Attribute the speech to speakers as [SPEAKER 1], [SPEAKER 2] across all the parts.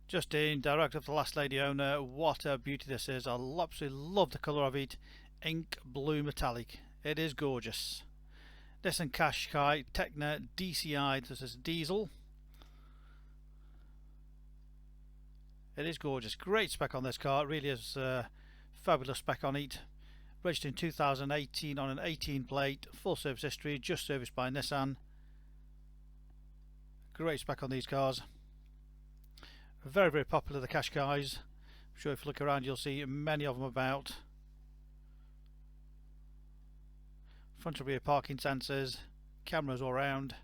[SPEAKER 1] Just in, direct of the last lady owner. What a beauty this is. I absolutely love the colour of it. Ink blue metallic. It is gorgeous. Nissan Qashqai Tekna dci. This is diesel. It is gorgeous. Great spec on this car. It really is fabulous spec on it. Registered in 2018 on an 18 plate. Full service history. Just serviced by Nissan. Great spec on these cars. Very, very popular, the Qashqais. I'm sure if you look around you'll see many of them about. Front and rear parking sensors, cameras all around,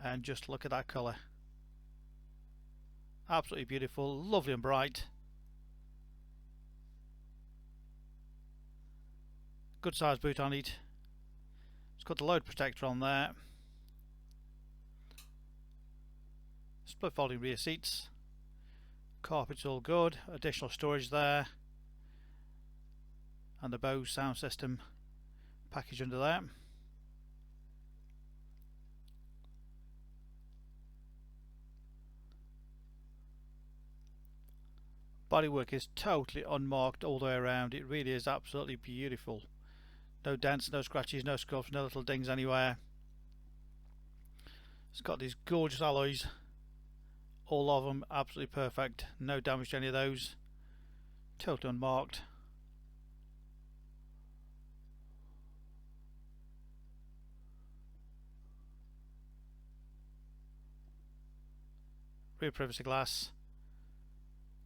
[SPEAKER 1] and just look at that colour. Absolutely beautiful, lovely and bright. Good size boot on it. It's got the load protector on there. Split folding rear seats. Carpet's all good. Additional storage there. And the BOSE sound system package under there. Bodywork is totally unmarked all the way around. It really is absolutely beautiful. No dents, no scratches, no scuffs, no little dings anywhere. It's got these gorgeous alloys. All of them absolutely perfect. No damage to any of those. Totally unmarked. Rear privacy glass.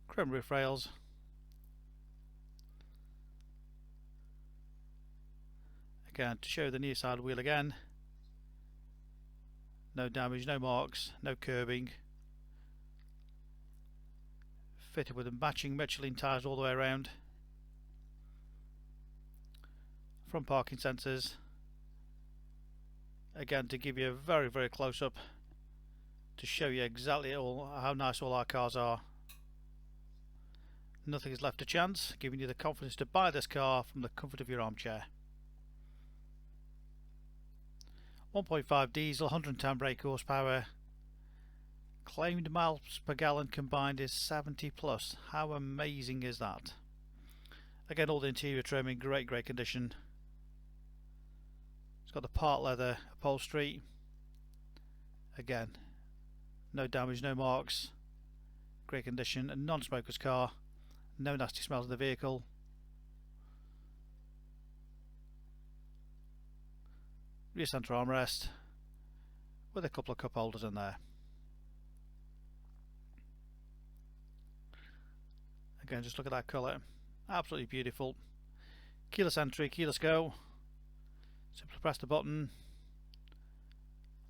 [SPEAKER 1] Chrome roof rails. Again, to show the near side wheel again. No damage, no marks, no curbing. Fitted with the matching Michelin tyres all the way around. Front parking sensors. Again, to give you a very, very close up to show you exactly how nice all our cars are. Nothing is left to chance, giving you the confidence to buy this car from the comfort of your armchair. 1.5 diesel, 110 brake horsepower. Claimed miles per gallon combined is 70 plus. How amazing is that? Again, all the interior trim in great condition. It's got the part leather upholstery. Again, no damage, no marks. Great condition. A non-smoker's car. No nasty smells in the vehicle. Rear centre armrest with a couple of cup holders in there. Again, just look at that colour. Absolutely beautiful. Keyless entry, keyless go. Simply press the button.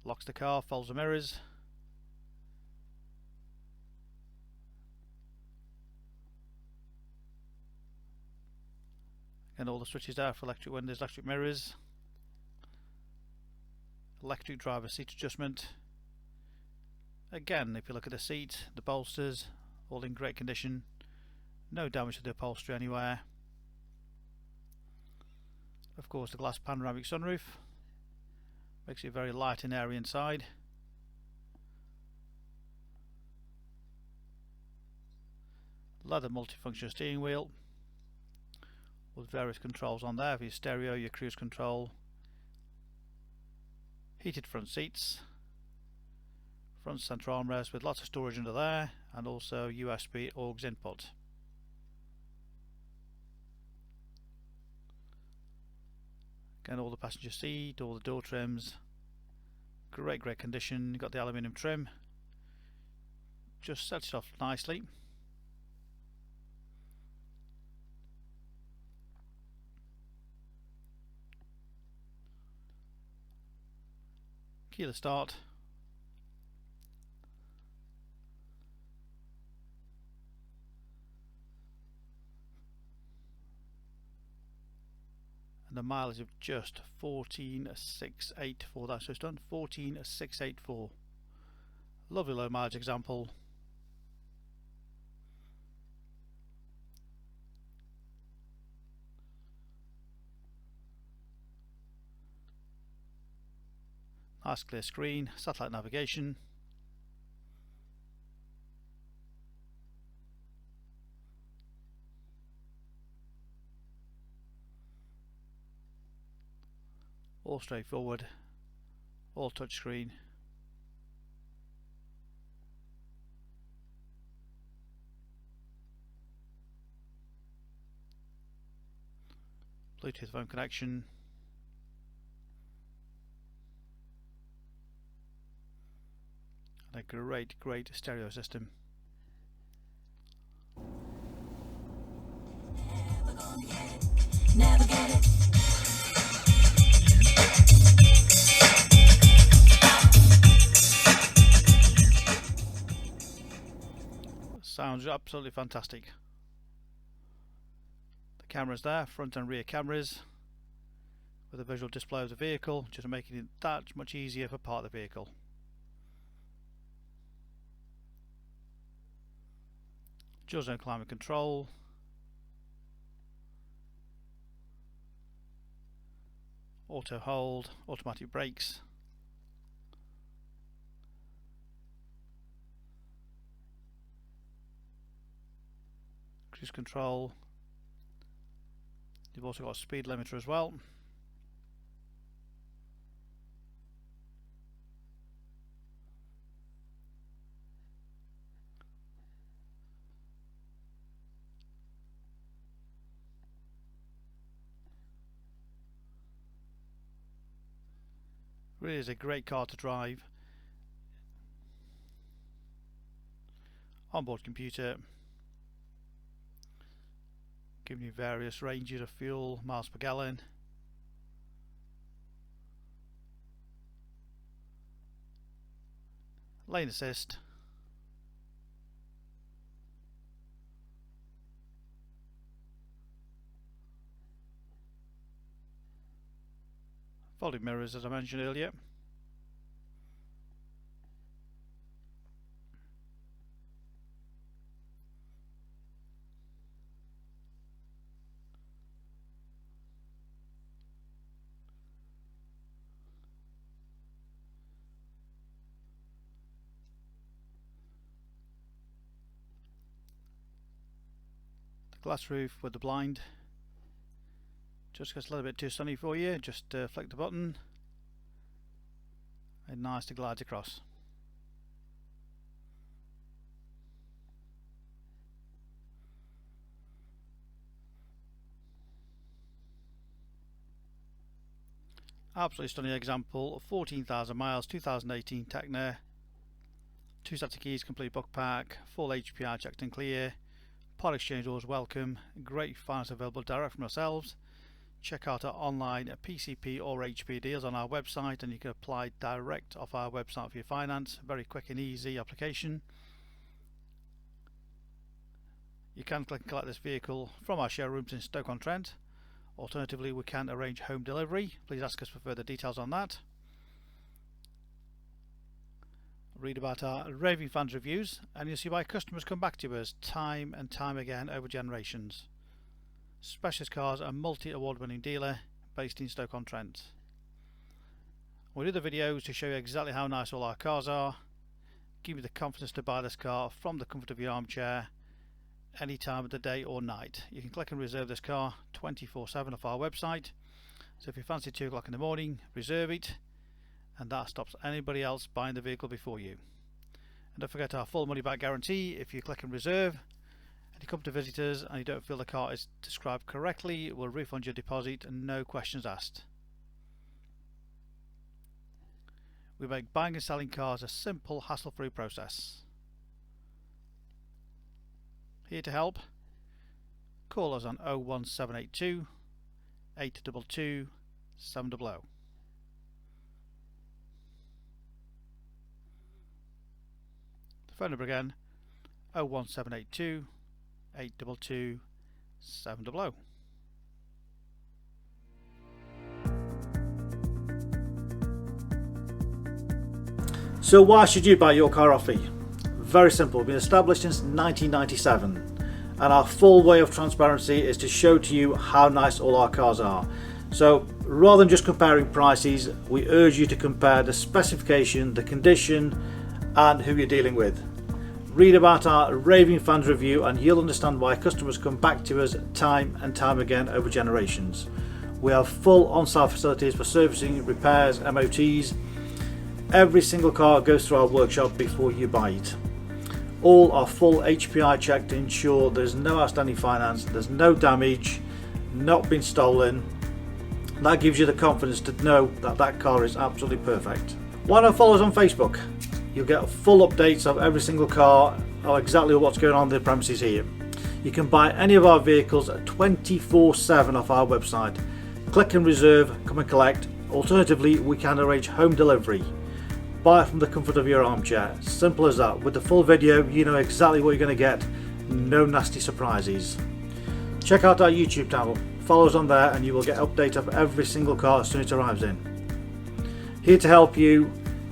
[SPEAKER 1] Locks the car, folds the mirrors. And all the switches there for electric windows, electric mirrors. Electric driver seat adjustment. Again, if you look at the seat, the bolsters, all in great condition. No damage to the upholstery anywhere. Of course, the glass panoramic sunroof makes it very light and airy inside. Leather multifunction steering wheel with various controls on there for your stereo, your cruise control. Heated front seats. Front centre armrest with lots of storage under there, and also USB aux input. Again, all the passenger seat, all the door trims, great condition. You've got the aluminium trim, just sets it off nicely. Keyless start. And the mileage of just 14,684. That's just done 14,684. Lovely low mileage example. Nice clear screen, satellite navigation. All straightforward, all touchscreen. Bluetooth phone connection. And a great stereo system. Never get it. Sounds absolutely fantastic. The cameras there, front and rear cameras, with a visual display of the vehicle, just making it that much easier for part of the vehicle. Dual zone climate control. Auto hold, automatic brakes. Cruise control. You've also got a speed limiter as well. Really is a great car to drive. Onboard computer, giving you various ranges of fuel, miles per gallon. Lane assist. Folding mirrors, as I mentioned earlier. The glass roof with the blind. Just gets a little bit too sunny for you, just flick the button and nicely glides across. Absolutely stunning example, 14,000 miles, 2018 Tekna, 2 sets of keys, complete book pack, full HPI checked and clear, part exchange always welcome, great finance available direct from ourselves. Check out our online PCP or HP deals on our website, and you can apply direct off our website for your finance. Very quick and easy application. You can click and collect this vehicle from our showrooms in Stoke on Trent. Alternatively, we can arrange home delivery. Please ask us for further details on that. Read about our raving fans reviews, and you'll see why customers come back to us time and time again over generations. Specialist Cars, a multi-award winning dealer based in Stoke on Trent. We do the videos to show you exactly how nice all our cars are, give you the confidence to buy this car from the comfort of your armchair any time of the day or night. You can click and reserve this car 24/7 off our website, so if you fancy 2 o'clock in the morning, reserve it, and that stops anybody else buying the vehicle before you. And don't forget our full money back guarantee. If you click and reserve and you come to visit us and you don't feel the car is described correctly, we'll refund your deposit and no questions asked. We make buying and selling cars a simple, hassle-free process. Here to help. Call us on 01782 822 700. The phone number again, 01782 822 700. So why should you buy your car off me? Very simple. We've been established since 1997, and our full way of transparency is to show to you how nice all our cars are. So rather than just comparing prices, we urge you to compare the specification, the condition, and who you're dealing with. Read about our raving fans review and you'll understand why customers come back to us time and time again over generations. We have full on-site facilities for servicing, repairs, MOTs. Every single car goes through our workshop before you buy it. All are full HPI checked to ensure there's no outstanding finance, there's no damage, not been stolen. That gives you the confidence to know that that car is absolutely perfect. Why not follow us on Facebook? You'll get full updates of every single car, or exactly what's going on in the premises here. You can buy any of our vehicles at 24/7 off our website. Click and reserve, come and collect. Alternatively, we can arrange home delivery. Buy it from the comfort of your armchair. Simple as that. With the full video, you know exactly what you're going to get. No nasty surprises. Check out our YouTube channel. Follow us on there and you will get updates of every single car as soon as it arrives in. Here to help you,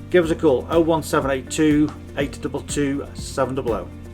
[SPEAKER 1] give us a call 01782 822 700.